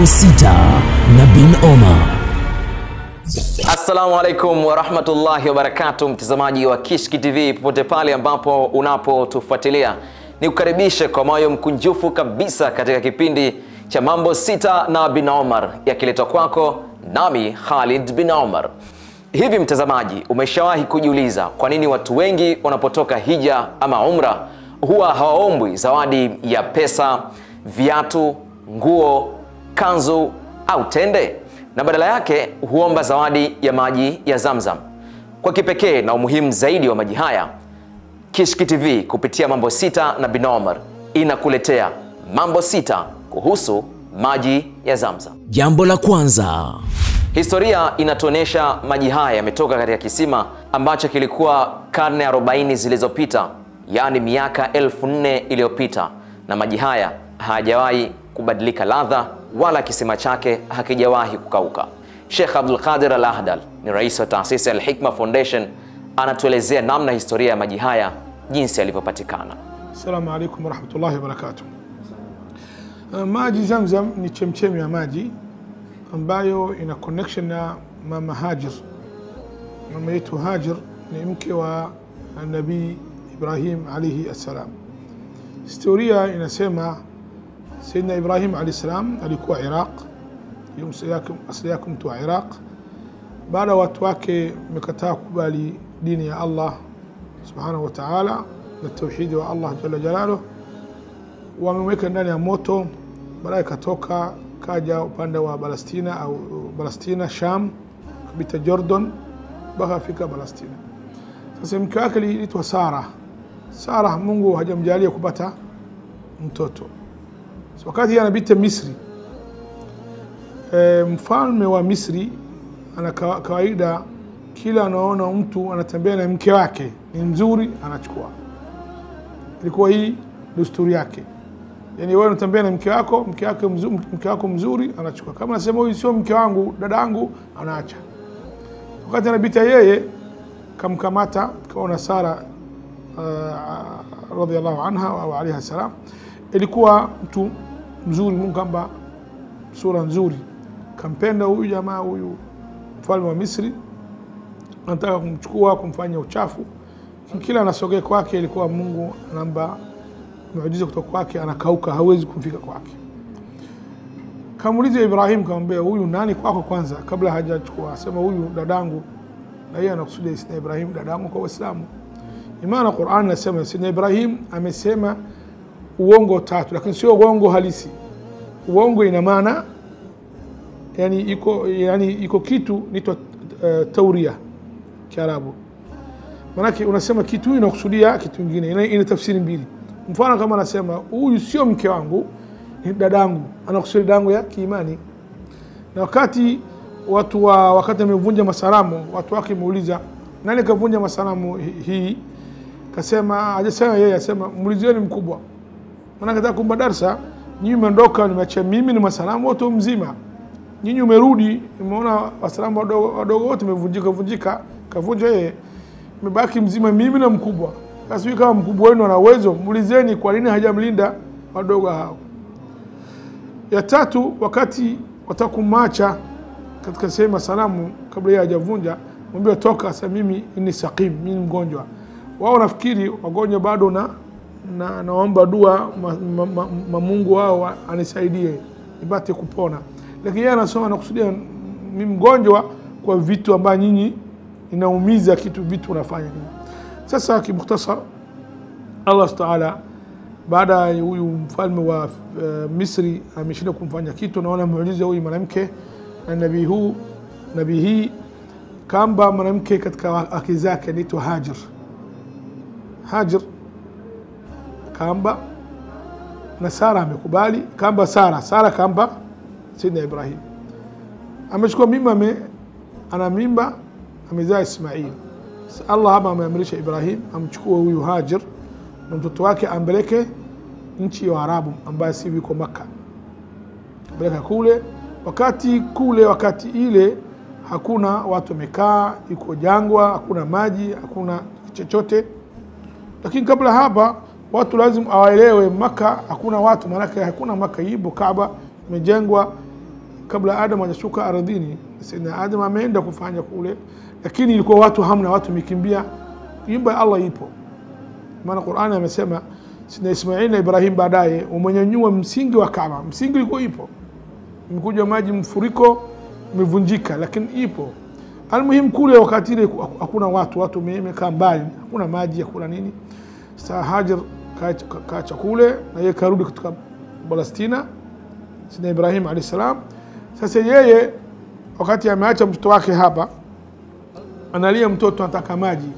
Mambo Sita na Bin Omar. Assalamu alaikum wa rahmatullahi wa barakatuh, mtazamaji wa Kishki TV popote pale ambapo unapotufuatilia. Nikukaribishe kwa moyo mkunjufu kabisa katika kipindi cha Mambo Sita na Bin Omar, yakiletwa kwako nami Khalid bin Omar. Hivi mtazamaji, umeshawahi kujiuliza kwa nini watu wengi wanapotoka hija ama umra huwa hawaombwi zawadi ya pesa, viatu, nguo, kanzu au tende, na badala yake huomba zawadi ya maji ya Zamzam? Kwa kipekee na umuhimu zaidi wa maji haya, Kishki TV kupitia Mambo Sita na Bin Omar inakuletea Mambo Sita kuhusu maji ya Zamzam. Jambo la kwanza, historia inatuonesha maji haya yametoka katika kisima ambacho kilikuwa karne 40 zilizopita, yani miaka 4000 iliyopita, na maji haya hayajawahi kubadilika ladha wala kisima chake hakijawahi kukauka. Sheikh Abdul Qadir Al-Ahdal ni rais wa taasisi Al-Hikma Foundation, anatuelezea namna historia ya maji haya jinsi yalivyopatikana. Assalamu alaikum warahmatullahi wabarakatuh. Maji Zamzam ni chemchemi ya maji ambayo ina connection na mama Hajar. Mama yetu Hajar ni mke wa Nabii Ibrahim alayhi assalam. Historia inasema Sayyidina Ibrahim alayhi salam alikuwa Iraq, asili yake mtu wa Iraq. Baada watu wake wamekataa kubali dini ya Allah subhanahu wa ta'ala na tauhidi wa Allah jalla jalaluhu, wameweka ndani ya moto. Baadaye katoka kaja upande wa Palestina au Palestina, Sham, kupita Jordan mpaka afika Palestina. Sasa mke wake aliitwa Sara, Mungu hajamjalia kupata mtoto. So wakati anapita Misri, mfalme wa Misri ana kawaida, kila anaona mtu anatembea na mke wake ni mzuri anachukua. Ilikuwa hii desturi yake. Yani wewe unatembea na mke wako mzuri anachukua. Kama nasema huyu sio mke wangu, dada yangu, anaacha. Wakati anapita yeye kamkamata, kaona Sara radhiyallahu anha wa alayha salam ilikuwa mtu mzuri, Mungu kamba sura nzuri, kampenda huyu jamaa, huyu mfalme wa Misri, anataka kumchukua kumfanya uchafu. Kila anasogea kwake ilikuwa Mungu anamba muujiza kutoka kwake, anakauka, hawezi kumfika kwake. Kamuuliza Ibrahim, kamwambia huyu nani kwako kwanza kabla hajachukua? Sema huyu dadangu, na yeye anakusudia Sayyidina Ibrahim dadangu kwa Uislamu. Imana Qur'an nasema Sayyidina Ibrahim amesema uongo tatu, lakini sio uongo halisi. Uongo ina maana yani iko kitu nitwa tauria Kiarabu. Maana unasema kitu inakusudia kitu kingine, ina tafsiri mbili. Mfano kama anasema huyu sio mke wangu, ni dadangu, anakusudia dadangu ya kiimani. Na wakati wakati amevunja masalamu, watu wake muuliza nani kavunja masalamu hii, kasema hajasema yeye, asema muulizieni mkubwa. Maana nataka kumba darasa, nyinyi mmeondoka, nimeacha mimi ni masalamu wote mzima. Nyinyi umerudi, umeona wasalamu wadogo wote wamevunjika, kavunja yeye, umebaki mzima mimi na mkubwa. Sasa kama mkubwa wenu ana uwezo, muulizeni kwa nini hajamlinda wadogo hao. Ya tatu, wakati watakumacha katika sema salamu kabla yeye hajavunja, mwambie toka, sasa mimi ni saqim, mimi mgonjwa. Wao nafikiri wagonjwa bado naomba dua Mungu wao anisaidie nipate kupona, lakini yeye anasema anakusudia mimi mgonjwa kwa vitu ambavyo nyinyi inaumiza vitu unafanya. Sasa kimukhtasar, Allah Taala baada ya huyu mfalme wa Misri ameshinda kumfanya kitu, naona muujiza huyu mwanamke na nabii hii kamba mwanamke katika akili zake anaitwa Hajar kamba, na Sara amekubali kamba. Sara kamba Sayyidina Ibrahim amechukua mimba, ana mimba, amezaa Ismail. Allah hapa ameamrisha Ibrahim amchukue huyu Hajar na mtoto wake ambeleke nchi ya Arabu ambayo si iko Makkah, ambeleka kule. Wakati ile hakuna watu wamekaa, iko jangwa, hakuna maji, hakuna chochote. Lakini kabla hapa watu lazima awaelewe Makkah hakuna watu, maana hakuna Makkah, ipo Kaaba imejengwa kabla Adam hajashuka ardhini. Sayyidina Adam ameenda kufanya kule, lakini ilikuwa watu hamna, watu mikimbia, nyumba ya Allah ipo. Maana Qur'ani amesema Sayyidina Ismail na Ibrahim baadaye umenyanyua msingi wa Kaaba, msingi ulikuwa ipo, imekuja maji mfuriko umevunjika, lakini ipo. Almuhim kule wakati ile hakuna watu wamekaa mbali, hakuna maji, hakuna nini. Sasa Hajar kaacha kule na yeye karudi kutoka Palestina, Sayyidina Ibrahim alayhi salam. Sasa yeye wakati ameacha mtoto wake hapa, analia mtoto anataka maji,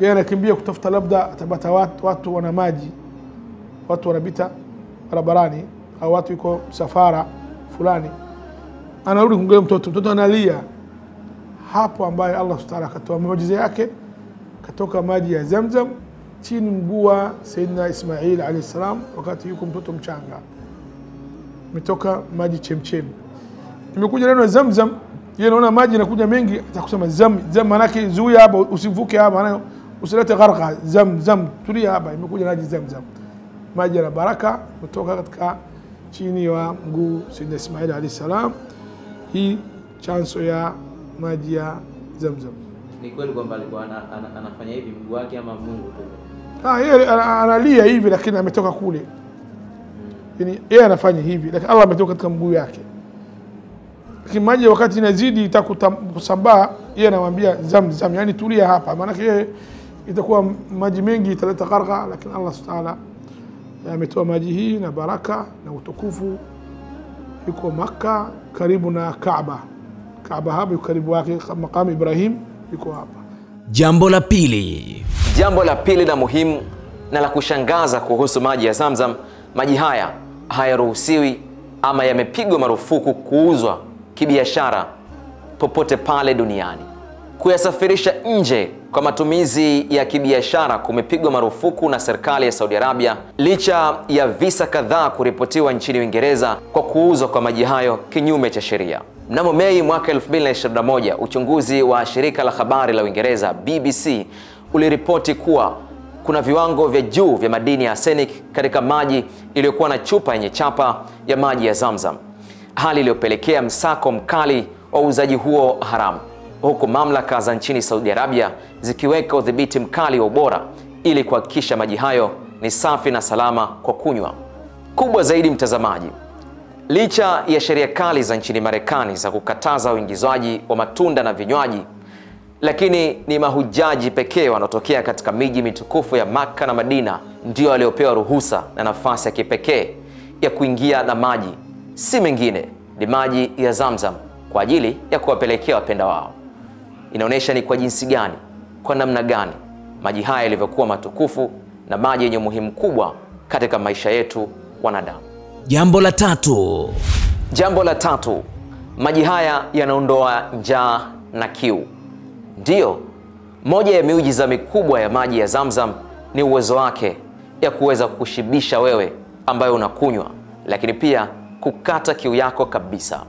yeye anakimbia kutafuta labda atabata watu wana maji, watu wanapita barabarani au watu yuko safara fulani, anarudi kumgelea mtoto analia. Hapo ambaye Allah Subhanahu akatoa muujiza yake, katoka maji ya Zamzam chini mguu wa Sayyidina Ismail alayhi salam, wakati yuko mtoto mchanga, umetoka maji chemchem. Imekuja neno Zamzam, yeye anaona maji yanakuja mengi, atakusema zam maana yake zuia hapa, usivuke hapa, maana usilete gharqa. Zam tulia hapa, imekuja maji Zamzam, maji ya baraka kutoka katika chini wa mguu Sayyidina Ismail alayhi salam. Hii chanzo ya maji ya Zamzam. Ni kweli kwamba alikuwa anafanya hivi mguu wake ama Mungu tu? Yeye analia hivi, lakini ametoka kule. Yani yeye anafanya hivi, lakini Allah ametoka katika mguu yake. Lakini maji wakati inazidi itakusambaa, yeye anamwambia Zamzam, yani tulia hapa, maana yeye itakuwa maji mengi italeta gharqa, lakini Allah Subhanahu ametoa maji hii na baraka na utukufu. Yuko Makkah karibu na Kaaba. Kaaba hapa yuko karibu wake, maqam Ibrahim yuko hapa. Jambo la pili. Jambo la pili na muhimu na la kushangaza kuhusu maji ya Zamzam, maji haya hayaruhusiwi ama yamepigwa marufuku kuuzwa kibiashara popote pale duniani. Kuyasafirisha nje kwa matumizi ya kibiashara kumepigwa marufuku na serikali ya Saudi Arabia, licha ya visa kadhaa kuripotiwa nchini Uingereza kwa kuuzwa kwa maji hayo kinyume cha sheria. Mnamo Mei mwaka 2021, uchunguzi wa shirika la habari la Uingereza BBC uliripoti kuwa kuna viwango vya juu vya madini ya arsenic katika maji iliyokuwa na chupa yenye chapa ya maji ya Zamzam, hali iliyopelekea msako mkali wa uuzaji huo haramu, huku mamlaka za nchini Saudi Arabia zikiweka udhibiti mkali wa ubora ili kuhakikisha maji hayo ni safi na salama kwa kunywa. Kubwa zaidi, mtazamaji, licha ya sheria kali za nchini Marekani za kukataza uingizwaji wa matunda na vinywaji, lakini ni mahujaji pekee wanaotokea katika miji mitukufu ya Makka na Madina ndio waliopewa ruhusa na nafasi ya kipekee ya kuingia na maji, si mengine ni maji ya Zamzam, kwa ajili ya kuwapelekea wapenda wao. Inaonyesha ni kwa jinsi gani, kwa namna gani maji haya yalivyokuwa matukufu na maji yenye umuhimu kubwa katika maisha yetu wanadamu. Jambo la tatu. Jambo la tatu, maji haya yanaondoa njaa na kiu. Ndiyo, moja ya miujiza mikubwa ya maji ya Zamzam ni uwezo wake ya kuweza kushibisha wewe ambaye unakunywa, lakini pia kukata kiu yako kabisa.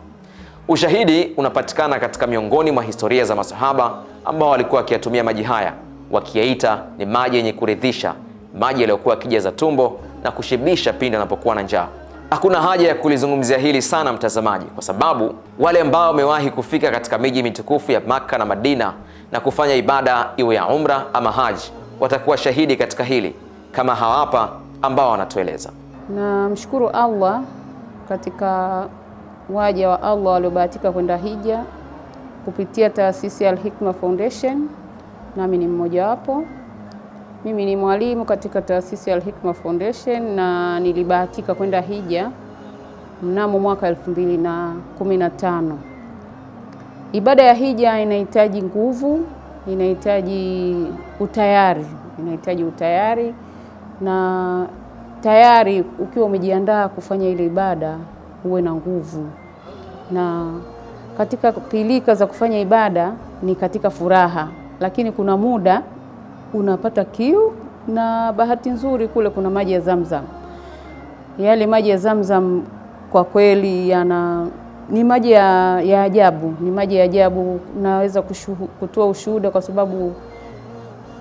Ushahidi unapatikana katika miongoni mwa historia za masahaba ambao walikuwa wakiyatumia maji haya, wakiyaita ni maji yenye kuridhisha, maji yaliyokuwa yakijaza tumbo na kushibisha pindi anapokuwa na njaa. Hakuna haja ya kulizungumzia hili sana mtazamaji, kwa sababu wale ambao wamewahi kufika katika miji mitukufu ya Makka na Madina na kufanya ibada iwe ya umra ama haji watakuwa shahidi katika hili, kama hawapa ambao wanatueleza. Na mshukuru Allah katika waja wa Allah waliobahatika kwenda hija kupitia taasisi ya Al-Hikma Foundation, nami ni mmoja wapo. Mimi ni mwalimu katika taasisi ya Al-Hikma Foundation na nilibahatika kwenda hija mnamo mwaka 2015. Ibada ya hija inahitaji nguvu, inahitaji utayari na tayari ukiwa umejiandaa kufanya ile ibada uwe na nguvu. Na katika pilika za kufanya ibada ni katika furaha, lakini kuna muda unapata kiu, na bahati nzuri kule kuna maji ya Zamzam. Yale maji ya Zamzam kwa kweli ni maji ya ajabu, ni maji ya ajabu. Naweza kutoa ushuhuda kwa sababu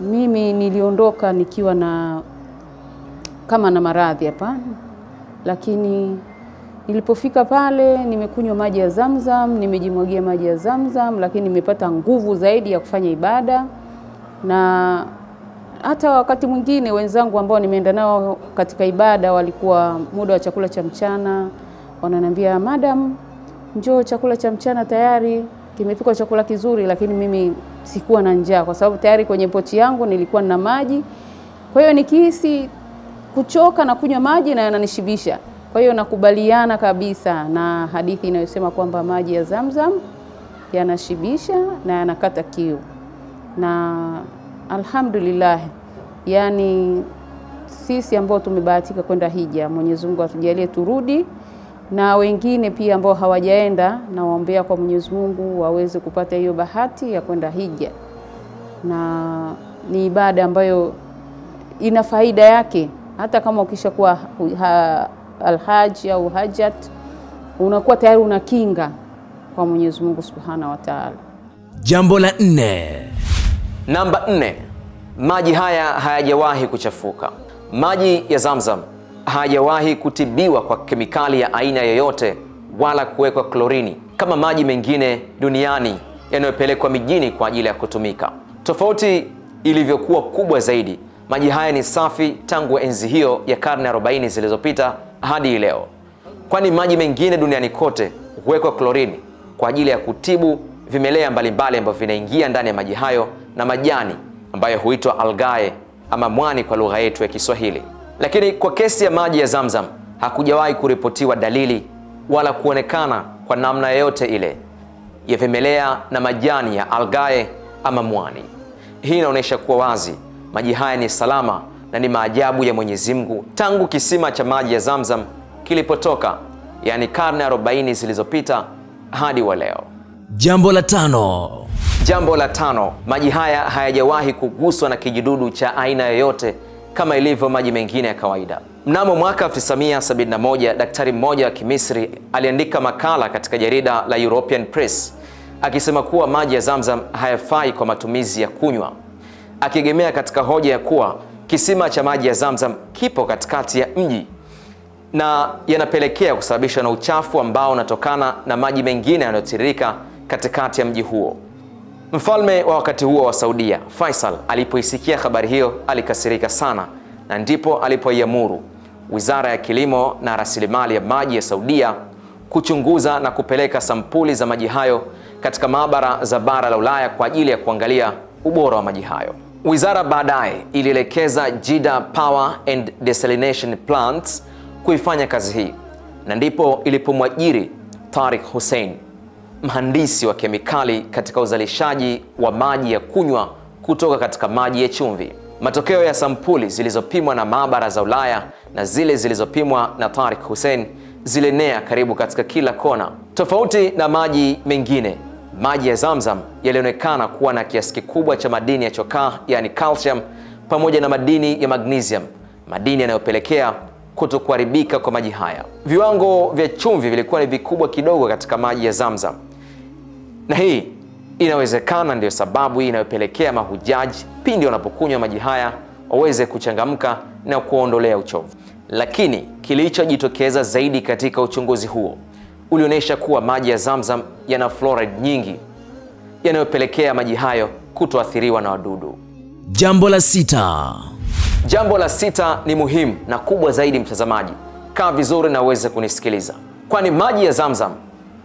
mimi niliondoka nikiwa na maradhi hapa, lakini Nilipofika pale nimekunywa maji ya Zamzam, nimejimwagia maji ya Zamzam, lakini nimepata nguvu zaidi ya kufanya ibada. Na hata wakati mwingine wenzangu ambao nimeenda nao katika ibada walikuwa muda wa chakula cha mchana, wananiambia madam, njoo chakula cha mchana tayari, kimepikwa chakula kizuri. Lakini mimi sikuwa na njaa kwa sababu tayari kwenye pochi yangu nilikuwa na maji. Kwa hiyo nikihisi kuchoka na kunywa maji na yananishibisha. Kwa hiyo nakubaliana kabisa na hadithi inayosema kwamba maji ya Zamzam yanashibisha na yanakata kiu. Na alhamdulillah, yani sisi ambao tumebahatika kwenda hija, Mwenyezi Mungu atujalie turudi, na wengine pia ambao hawajaenda, na waombea kwa Mwenyezi Mungu waweze kupata hiyo bahati ya kwenda hija. Na ni ibada ambayo ina faida yake, hata kama ukishakuwa alhaji au hajat, unakuwa tayari una kinga kwa Mwenyezi Mungu Subhanahu wa Ta'ala. Jambo la 4. Namba 4, maji haya hayajawahi kuchafuka. Maji ya Zamzam hayajawahi kutibiwa kwa kemikali ya aina yoyote wala kuwekwa klorini kama maji mengine duniani yanayopelekwa mijini kwa ajili ya kutumika. Tofauti ilivyokuwa kubwa zaidi, maji haya ni safi tangu enzi hiyo ya karne 40 zilizopita hadi leo. Kwani maji mengine duniani kote huwekwa klorini kwa ajili ya kutibu vimelea mbalimbali ambavyo vinaingia ndani ya maji hayo na majani ambayo huitwa algae ama mwani kwa lugha yetu ya Kiswahili. Lakini kwa kesi ya maji ya Zamzam hakujawahi kuripotiwa dalili wala kuonekana kwa namna yoyote ile ya vimelea na majani ya algae ama mwani. Hii inaonyesha kuwa wazi maji haya ni salama na ni maajabu ya Mwenyezi Mungu tangu kisima cha maji ya Zamzam kilipotoka, yani karne 40 zilizopita hadi wa leo. Jambo la 5. Jambo la 5, maji haya hayajawahi kuguswa na kijidudu cha aina yoyote kama ilivyo maji mengine ya kawaida. Mnamo mwaka 1971, daktari mmoja wa Kimisri aliandika makala katika jarida la European Press akisema kuwa maji ya Zamzam hayafai kwa matumizi ya kunywa, akiegemea katika hoja ya kuwa kisima cha maji ya Zamzam kipo katikati ya mji na yanapelekea kusababishwa na uchafu ambao unatokana na maji mengine yanayotiririka katikati ya mji huo. Mfalme wa wakati huo wa Saudia, Faisal, alipoisikia habari hiyo alikasirika sana, na ndipo alipoiamuru Wizara ya Kilimo na Rasilimali ya Maji ya Saudia kuchunguza na kupeleka sampuli za maji hayo katika maabara za bara la Ulaya kwa ajili ya kuangalia ubora wa maji hayo. Wizara baadaye ilielekeza Jeddah Power and Desalination Plants kuifanya kazi hii, na ndipo ilipomwajiri Tariq Hussein, mhandisi wa kemikali katika uzalishaji wa maji ya kunywa kutoka katika maji ya chumvi. Matokeo ya sampuli zilizopimwa na maabara za Ulaya na zile zilizopimwa na Tariq Hussein zilenea karibu katika kila kona. Tofauti na maji mengine, maji ya Zamzam yalionekana kuwa na kiasi kikubwa cha madini ya chokaa, yani calcium, pamoja na madini ya magnesium, madini yanayopelekea kutokuharibika kwa maji haya. Viwango vya chumvi vilikuwa ni vikubwa kidogo katika maji ya Zamzam, na hii inawezekana ndio sababu inayopelekea mahujaji pindi wanapokunywa maji haya waweze kuchangamka na kuondolea uchovu. Lakini kilichojitokeza zaidi katika uchunguzi huo ulionyesha kuwa maji ya Zamzam yana fluoride nyingi yanayopelekea maji hayo kutoathiriwa na wadudu. Jambo la 6. Jambo la 6 ni muhimu na kubwa zaidi, mtazamaji. Kaa vizuri na uweze kunisikiliza, kwani maji ya Zamzam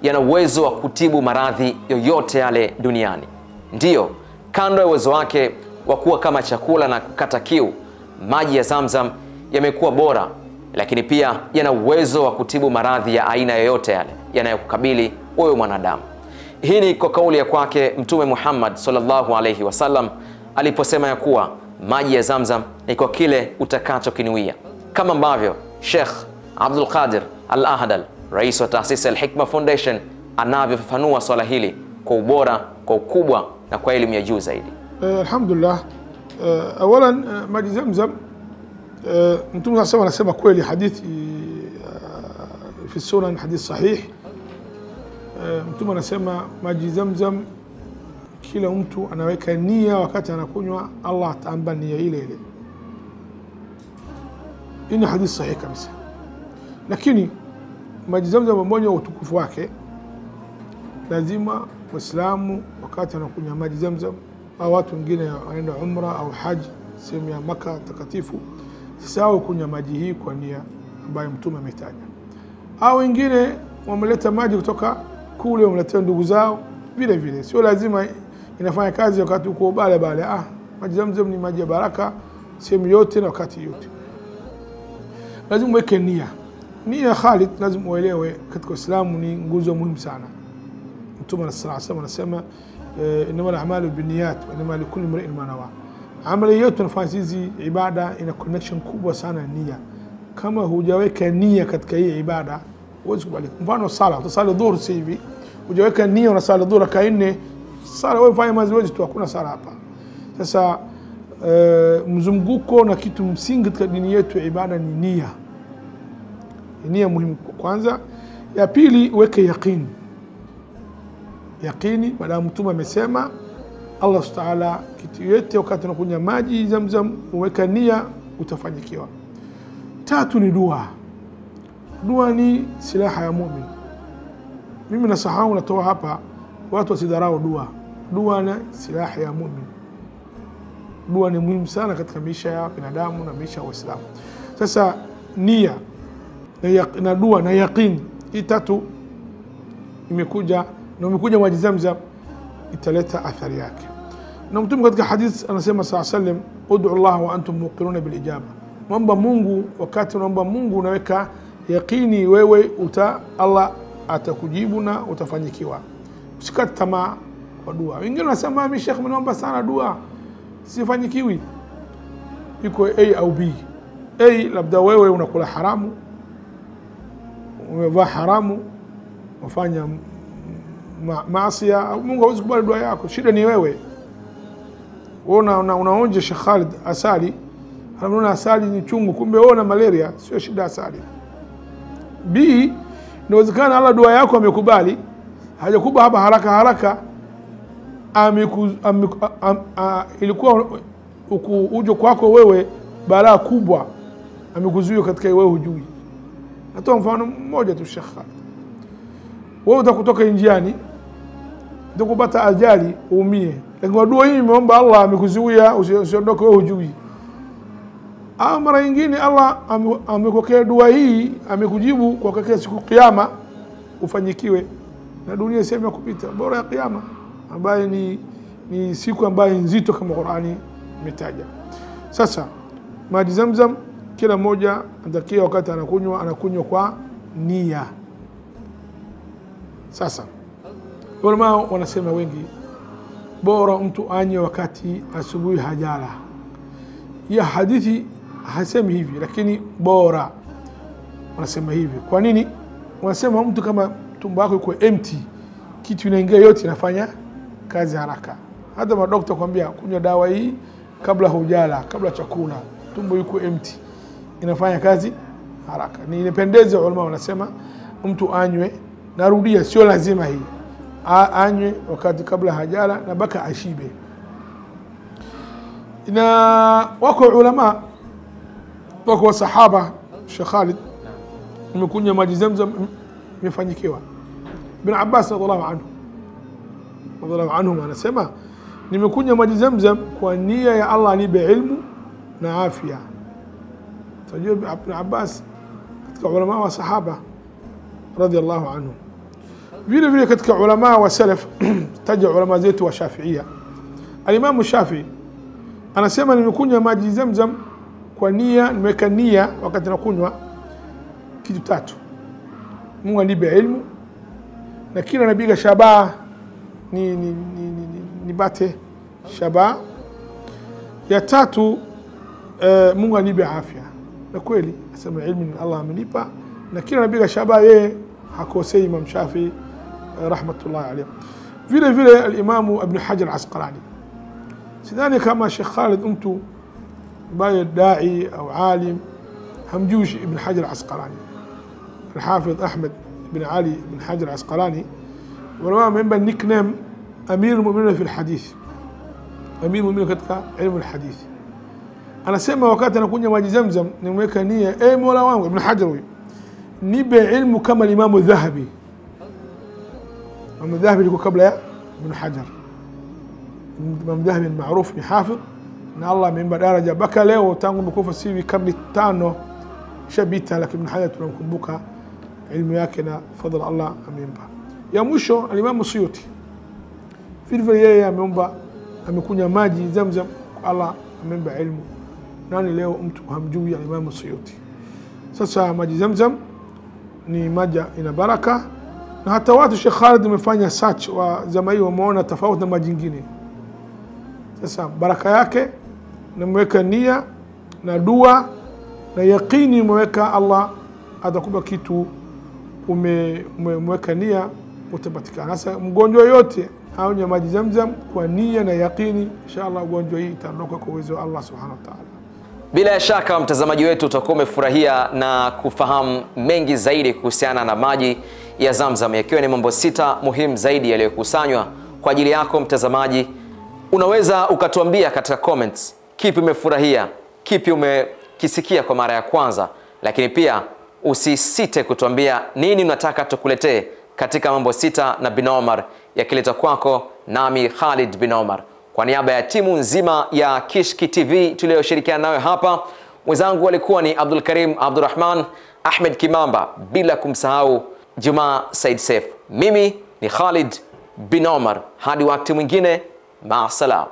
yana uwezo wa kutibu maradhi yoyote yale duniani. Ndiyo, kando ya uwezo wake wa kuwa kama chakula na kukata kiu, maji ya Zamzam yamekuwa bora, lakini pia yana uwezo wa kutibu maradhi ya aina yoyote yale yanayokukabili wewe mwanadamu. Hii ni kwa kauli ya kwake Mtume Muhammad sallallahu alayhi wasallam aliposema ya kuwa maji ya Zamzam ni kwa kile utakachokinuia, kama ambavyo Sheikh Abdul Qadir Al-Ahdal, rais wa taasisi Al-Hikma Foundation, anavyofafanua swala hili kwa ubora, kwa ukubwa na kwa elimu ya juu zaidi. Alhamdulillah, awalan maji Zamzam, Mtume SAW anasema kweli, hadithi fi sunan, hadith sahih. Mtume anasema maji Zamzam kila mtu anaweka nia wakati anakunywa, Allah ataamba nia ile ile. Hii ni hadith sahih kabisa. Lakini maji Zamzam pamoja na utukufu wake, lazima Waislamu wakati wanakunywa maji Zamzam, au watu wengine wanaenda umra au haji sehemu ya Maka takatifu, sisahau kunywa maji hii kwa nia ambayo Mtume ametaja. Au wengine wameleta maji kutoka kule, wameletea ndugu zao vile vile, sio lazima inafanya kazi wakati uko bale. Maji Zamzam ni maji ya baraka sehemu yote na wakati yote. Lazima uweke nia. Nia Khalid, lazima uelewe katika Uislamu ni nguzo muhimu sana. Mtume sallallahu alayhi wasallam anasema innamal a'malu binniyat wa innamal likulli imrin ma nawa. Amali yote tunafanya hizi ibada ina connection kubwa sana nia. Kama hujaweka nia katika hii ibada huwezi kubalika. Mfano sala, utasali dhuhur sasa hivi, hujaweka nia unasali dhuhur kaine, sala wewe fanya mazoezi tu, hakuna sala hapa. Sasa mzunguko na kitu msingi katika dini yetu ibada ni nia. Nia muhimu kwanza. Ya pili, weke yaqini. Yaqini, maadamu Mtume amesema Allah subhanahu wa ta'ala kitu yote wakati unakunywa maji Zamzam uweka nia utafanyikiwa. Tatu ni dua. Dua ni silaha ya muumini. Mimi nasahau natoa hapa watu wasidharau dua. Dua ni silaha ya muumini. Dua ni muhimu sana katika maisha ya binadamu na maisha ya Waislamu. Sasa nia na dua na yaqini, hii tatu imekuja maji Zamzam italeta athari yake. Na Mtume katika hadith anasema sallallahu alayhi wasallam, ud'u Allah wa antum muqiruna bil ijaba. Muomba Mungu, wakati unaomba Mungu unaweka yaqini wewe Allah atakujibu na utafanyikiwa. Usikate tamaa kwa dua. Wengine wanasema mimi Sheikh naomba sana dua sifanyikiwi. Iko A au B. A, labda wewe unakula haramu, umevaa haramu, wafanya maasi, Mungu hawezi kubali dua yako. Shida ni wewe. Unaonja Sheikh Khalid asali, anaona asali ni chungu, kumbe wewe una malaria, sio shida asali. B, inawezekana Allah dua yako amekubali, hajakuba hapa haraka ilikuwa ujo kwako wewe balaa kubwa, amekuzuia katika wewe hujui. Natoa mfano mmoja tu Sheikh Khalid. Wewe utakutoka njiani, utakupata ajali uumie, lakini dua hii umeomba Allah amekuzuia usiondoke wewe hujui. Au mara nyingine Allah amekokea dua hii, amekujibu kwa kakea siku kiyama ufanyikiwe, na dunia sema kupita, bora ya kiyama ambayo ni siku ambayo nzito kama Qur'ani imetaja. Sasa maji Zamzam kila mmoja anatakiwa wakati anakunywa kwa nia. Sasa ulama wanasema wengi, bora mtu anywe wakati asubuhi hajala. Ya hadithi hasemi hivi, lakini bora wanasema hivi. Kwa nini? Wanasema mtu kama tumbo lako iko empty, kitu inaingia yote inafanya kazi haraka. Hata madokta kwambia kunywa dawa hii kabla hujala, kabla chakula, tumbo liko empty, inafanya kazi haraka. Ni inapendeza, ulama wanasema mtu anywe, narudia sio lazima hii, anywe wakati kabla hajala na baka ashibe. Na wako ulama, wako sahaba Sheikh Khalid umekunywa maji Zamzam imefanyikiwa. Ibn Abbas radhiallahu anhu anasema nimekunywa maji Zamzam kwa nia ya Allah nipe ilmu na afya. Tajib Ibn Abbas katika ulama wa sahaba radhiallahu anhu. Vile vile katika ulama wa salaf taja ulama zetu wa Shafi'ia. Al-Imam Shafi'i anasema nimekunywa maji Zamzam kwa nia, nimeweka nia wakati nakunywa kitu tatu. Mungu anipe ilmu, na kila napiga shabaha nipate shabaha. Ya tatu Mungu anipe afya. Na kweli asema ilmu ni Allah amenipa, na kila napiga shabaha yeye hakosei Imam Shafi'i rahmatullahi alayhi. Vile vile al-Imam Ibn Hajar al-Asqalani, sidhani kama Sheikh Khalid mtu ambaye dai au alim hamjushi Ibn Hajar al-Asqalani. الحافظ أحمد بن علي بن حجر العسقلاني ولما من النيك نيم أمير المؤمنين في الحديث، أمير المؤمنين katika علم الحديث. Anasema wakati anakunywa maji Zamzam nimeweka nia, mola wangu, Ibn Hajar huyo, nipe ilmu kama Imam Dhahabi. Imam Dhahabi liko kabla ya Ibn Hajar. Imam Dhahabi ni maarufu, ni hafidh, na Allah amempa daraja mpaka leo, tangu mkufa sivi karne 5 shabita, lakini Ibn Hajar tunamkumbuka ilmu yake na fadhila Allah amempa. Ya mwisho al-Imam Suyuti, vile yeye ameomba, amekunywa maji Zamzam, Allah amempa ilmu. Nani leo mtu hamjui al-Imam Suyuti? Sasa maji Zamzam ni maji ina baraka, na hata watu Sheikh Khalid amefanya search wa zama hii, wameona tofauti na maji mengine. Sasa baraka yake, namweka nia na dua na yaqini, umeweka Allah atakupa kitu, umeweka nia utapatikana. Sasa mgonjwa yote aunywe maji Zamzam kwa nia na yaqini, inshallah ugonjwa hii itaondoka kwa uwezo wa Allah subhanahu wa ta'ala. Bila shaka mtazamaji wetu utakuwa umefurahia na kufahamu mengi zaidi kuhusiana na maji ya Zamzam, yakiwa ni mambo 6 muhimu zaidi yaliyokusanywa kwa ajili yako mtazamaji. Unaweza ukatuambia katika comments kipi umefurahia, kipi umekisikia kwa mara ya kwanza, lakini pia usisite kutuambia nini unataka tukuletee katika mambo 6 na bin Omar, yakileta kwako nami Khalid bin Omar. Kwa niaba ya timu nzima ya Kishki TV tuliyoshirikiana nayo hapa, mwenzangu walikuwa ni Abdul Karim Abdurrahman, Ahmed Kimamba, bila kumsahau Juma Said Saif. Mimi ni Khalid bin Omar, hadi wakati mwingine, maasalam.